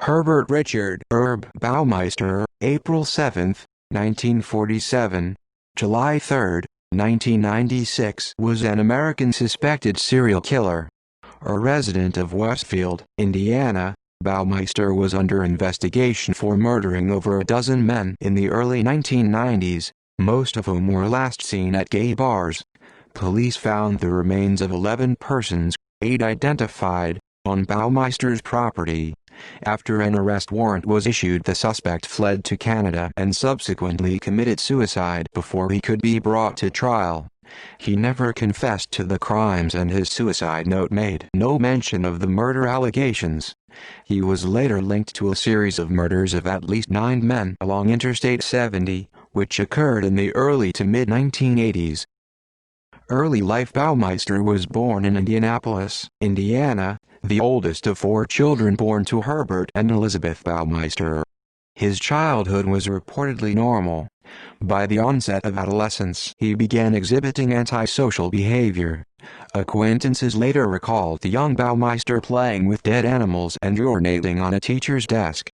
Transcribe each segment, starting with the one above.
Herbert Richard Herb Baumeister, April 7, 1947, July 3, 1996, was an American suspected serial killer. A resident of Westfield, Indiana, Baumeister was under investigation for murdering over a dozen men in the early 1990s, most of whom were last seen at gay bars. Police found the remains of 11 persons, 8 identified, on Baumeister's property. After an arrest warrant was issued, the suspect fled to Canada and subsequently committed suicide before he could be brought to trial. He never confessed to the crimes, and his suicide note made no mention of the murder allegations. He was later linked to a series of murders of at least 9 men along Interstate 70, which occurred in the early to mid-1980s. Early life: Baumeister was born in Indianapolis, Indiana, the oldest of 4 children born to Herbert and Elizabeth Baumeister. His childhood was reportedly normal. By the onset of adolescence, he began exhibiting antisocial behavior. Acquaintances later recalled the young Baumeister playing with dead animals and urinating on a teacher's desk.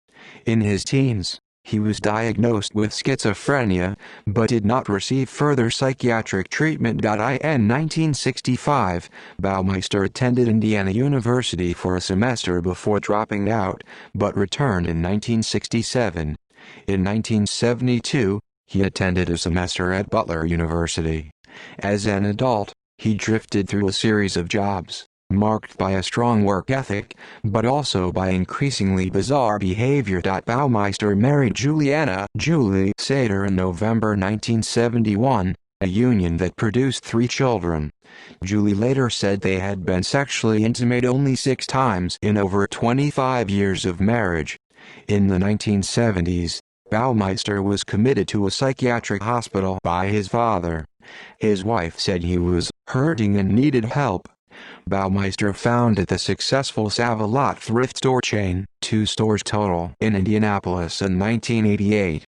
In his teens, he was diagnosed with schizophrenia, but did not receive further psychiatric treatment. In 1965, Baumeister attended Indiana University for a semester before dropping out, but returned in 1967. In 1972, he attended a semester at Butler University. As an adult, he drifted through a series of jobs, marked by a strong work ethic, but also by increasingly bizarre behavior. Baumeister married Juliana Julie Sater in November 1971, a union that produced 3 children. Julie later said they had been sexually intimate only 6 times in over 25 years of marriage. In the 1970s, Baumeister was committed to a psychiatric hospital by his father. His wife said he was hurting and needed help. Baumeister founded the successful Save-A-Lot thrift store chain, 2 stores total, in Indianapolis in 1988.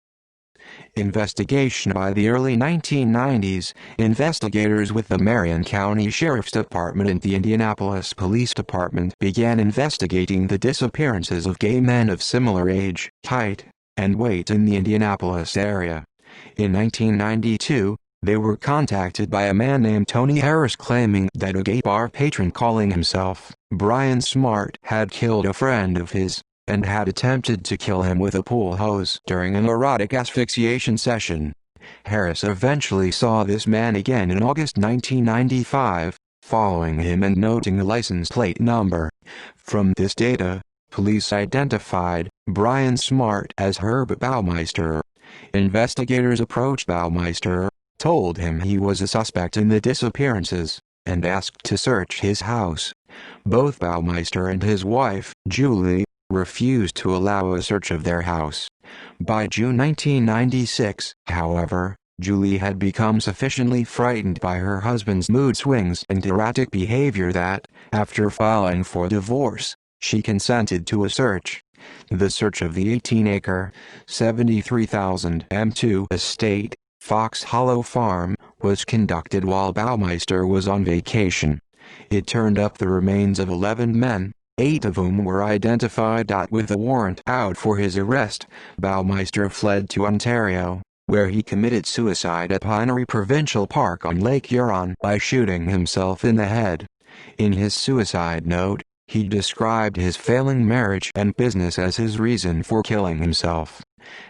Investigation: by the early 1990s, investigators with the Marion County Sheriff's Department and the Indianapolis Police Department began investigating the disappearances of gay men of similar age, height, and weight in the Indianapolis area. In 1992, they were contacted by a man named Tony Harris claiming that a gay bar patron calling himself Brian Smart had killed a friend of his, and had attempted to kill him with a pool hose during an erotic asphyxiation session. Harris eventually saw this man again in August 1995, following him and noting a license plate number. From this data, police identified Brian Smart as Herb Baumeister. Investigators approached Baumeister, told him he was a suspect in the disappearances, and asked to search his house. Both Baumeister and his wife, Julie, refused to allow a search of their house. By June 1996, however, Julie had become sufficiently frightened by her husband's mood swings and erratic behavior that, after filing for divorce, she consented to a search. The search of the 18-acre, 73,000 m2 estate, Fox Hollow Farm, was conducted while Baumeister was on vacation. It turned up the remains of 11 men, 8 of whom were identified. With a warrant out for his arrest, Baumeister fled to Ontario, where he committed suicide at Pinery Provincial Park on Lake Huron by shooting himself in the head. In his suicide note, he described his failing marriage and business as his reason for killing himself.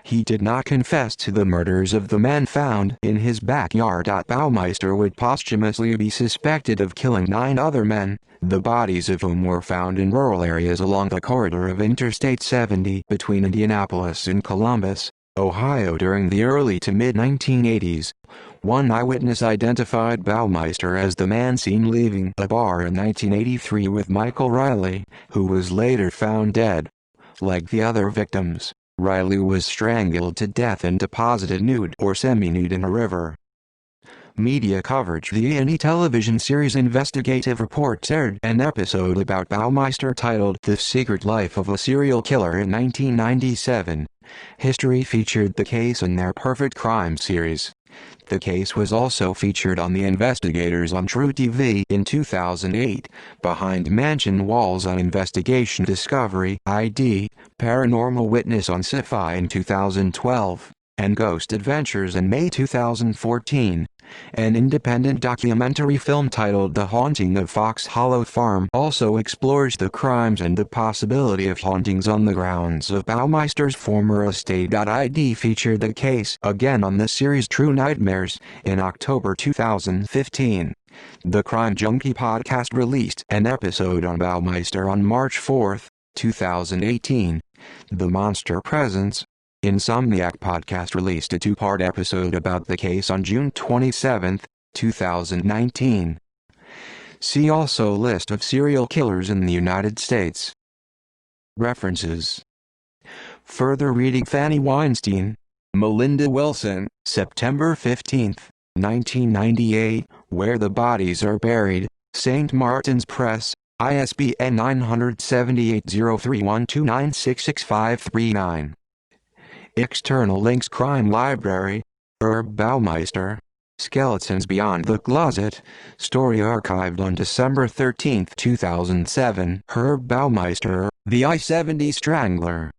He did not confess to the murders of the men found in his backyard. Baumeister would posthumously be suspected of killing 9 other men, the bodies of whom were found in rural areas along the corridor of Interstate 70 between Indianapolis and Columbus, Ohio during the early to mid-1980s. One eyewitness identified Baumeister as the man seen leaving a bar in 1983 with Michael Riley, who was later found dead. Like the other victims, Riley was strangled to death and deposited nude or semi-nude in a river. Media coverage: the A&E television series Investigative Reports aired an episode about Baumeister titled The Secret Life of a Serial Killer in 1997. History featured the case in their Perfect Crime series. The case was also featured on The Investigators on True TV in 2008, Behind Mansion Walls on Investigation Discovery ID, Paranormal Witness on Sci-Fi in 2012, and Ghost Adventures in May 2014. An independent documentary film titled The Haunting of Fox Hollow Farm also explores the crimes and the possibility of hauntings on the grounds of Baumeister's former estate. ID featured the case again on the series True Nightmares in October 2015. The Crime Junkie podcast released an episode on Baumeister on March 4, 2018. The Monster Presence. Insomniac podcast released a two-part episode about the case on June 27, 2019. See also List of serial killers in the United States. References. Further reading: Fanny Weinstein, Melinda Wilson, September 15, 1998, Where the Bodies Are Buried, St. Martin's Press, ISBN 978-03129666539. External links: Crime Library, Herb Baumeister, Skeletons Beyond the Closet, story archived on December 13, 2007. Herb Baumeister, The I-70 Strangler.